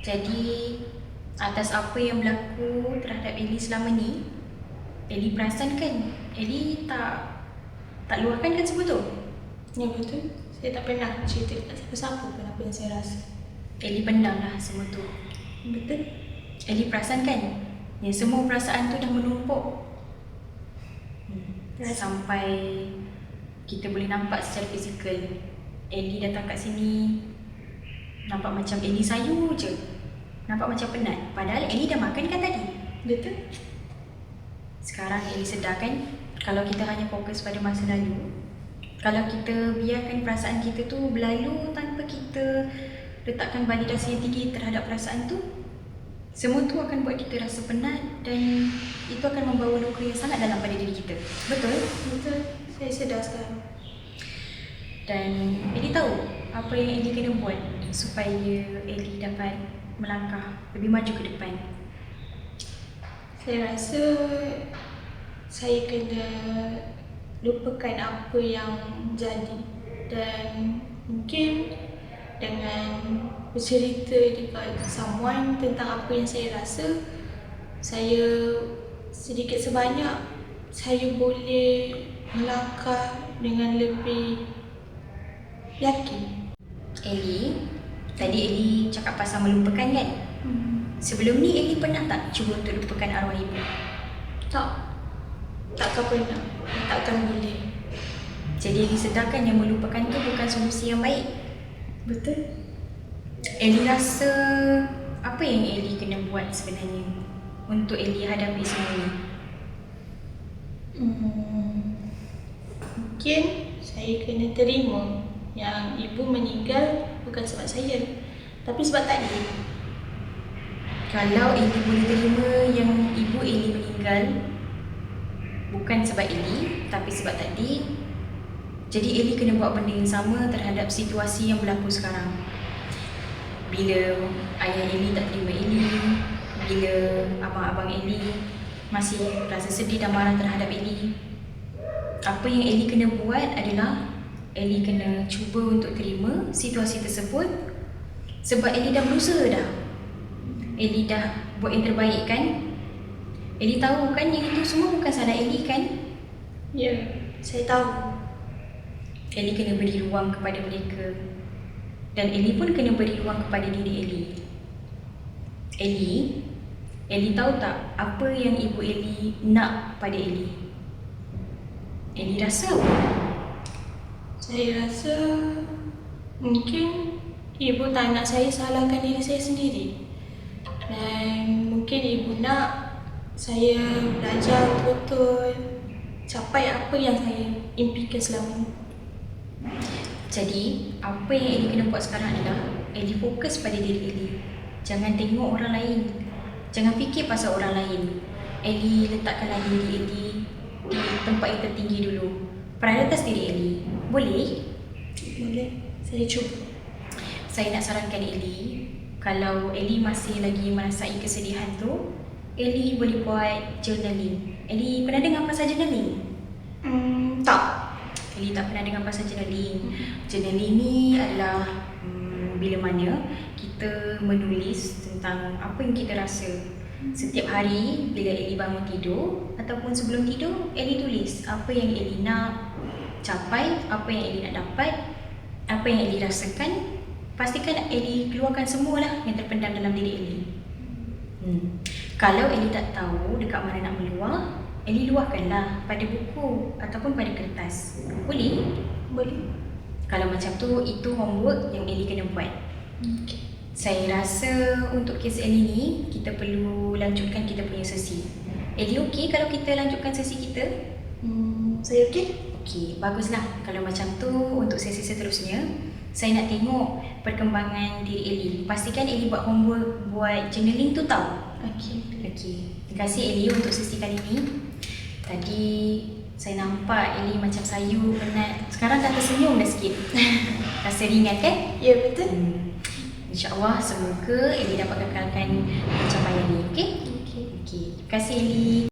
Jadi atas apa yang berlaku terhadap Ellie selama ni, Ellie perasan kan Ellie tak luahkan kan semua tu? Ya betul. Saya tak pernah cerita dekat siapa-siapa pun apa yang saya rasa. Ellie pendam lah semua tu. Betul. Ellie perasan kan yang semua perasaan tu dah menumpuk sampai kita boleh nampak secara fizikal. Ellie datang kat sini nampak macam Ellie sayu je, nampak macam penat. Padahal Ellie dah makan kan tadi. Betul. Sekarang Ellie sedar kan, kalau kita hanya fokus pada masa lalu, kalau kita biarkan perasaan kita tu berlalu tanpa kita letakkan validasi yang tinggi terhadap perasaan tu, semua tu akan buat kita rasa penat dan itu akan membawa luka yang sangat dalam pada diri kita. Betul? Betul. Saya sedar sekarang. Dan Ellie tahu apa yang Ellie kena buat supaya Ellie dapat melangkah lebih maju ke depan. Saya rasa saya kena lupakan apa yang jadi dan mungkin dengan bercerita dekat someone tentang apa yang saya rasa, saya sedikit sebanyak saya boleh melangkah dengan lebih yakin. Ellie, tadi Ellie cakap pasal melupakan kan? Sebelum ni Ellie pernah tak cuba untuk lupakan arwah ibu? Takkan pernah, takkan boleh. Jadi Ellie sedarkan yang melupakan tu bukan solusi yang baik. Betul. Ellie rasa apa yang Ellie kena buat sebenarnya untuk Ellie hadapi semua ni? Mungkin saya kena terima yang ibu meninggal bukan sebab saya, tapi sebab tadi. Kalau Ellie boleh terima yang ibu Ellie meninggal bukan sebab Ellie tapi sebab tadi, jadi Ellie kena buat benda yang sama terhadap situasi yang berlaku sekarang. Bila ayah Ellie tak terima Ellie, bila abang-abang Ellie masih rasa sedih dan marah terhadap Ellie, apa yang Ellie kena buat adalah Ellie kena cuba untuk terima situasi tersebut sebab Ellie dah berusaha dah. Ellie dah buat yang terbaik kan? Ellie tahu kan yang itu semua bukan salah Ellie kan? Ya, saya tahu. Ellie kena beri ruang kepada mereka dan Ellie pun kena beri ruang kepada diri Ellie. Ellie tahu tak apa yang ibu Ellie nak pada Ellie? Ellie rasa apa? Saya rasa mungkin ibu tak nak saya salahkan diri saya sendiri. Dan mungkin ibu nak saya belajar betul-betul capai apa yang saya impikan selama ini. Jadi, apa yang Ellie kena buat sekarang adalah Ellie fokus pada diri Ellie. Jangan tengok orang lain. Jangan fikir pasal orang lain. Ellie letakkanlah diri Ellie di tempat yang tertinggi dulu. Prioritas diri Ellie. Boleh? Boleh, saya cuba. Saya nak sarankan Ellie, kalau Ellie masih lagi merasai kesedihan tu, Ellie boleh buat journaling. Ellie pernah dengar pasal journaling? Tak. Ellie tak pernah dengar pasal journaling. Journaling ni adalah bila mana kita menulis tentang apa yang kita rasa. Setiap hari bila Ellie bangun tidur ataupun sebelum tidur, Ellie tulis apa yang Ellie nak capai, apa yang Ellie nak dapat, apa yang Ellie rasakan. Pastikan Ellie keluarkan semualah yang terpendam dalam diri Ellie. Kalau Ellie tak tahu dekat mana nak meluah, Ellie luahkanlah pada buku ataupun pada kertas. Boleh? Boleh. Kalau macam tu, itu homework yang Ellie kena buat. Saya rasa untuk kes Ellie ni, kita perlu lanjutkan kita punya sesi. Ellie okey kalau kita lanjutkan sesi kita? Saya okey. Okey, baguslah. Kalau macam tu, untuk sesi seterusnya, saya nak tengok perkembangan diri Ellie. Pastikan Ellie buat homework, buat journaling tu tau. Okey. Terima kasih Ellie untuk sesi kali ni. Tadi saya nampak Ellie macam sayu, penat. Sekarang dah tersenyum dah sikit. Rasa ringan kan? Ya, betul. InsyaAllah semoga Ellie dapat kekalkan pencapaian ni. Okey? Okey. Terima kasih Ellie.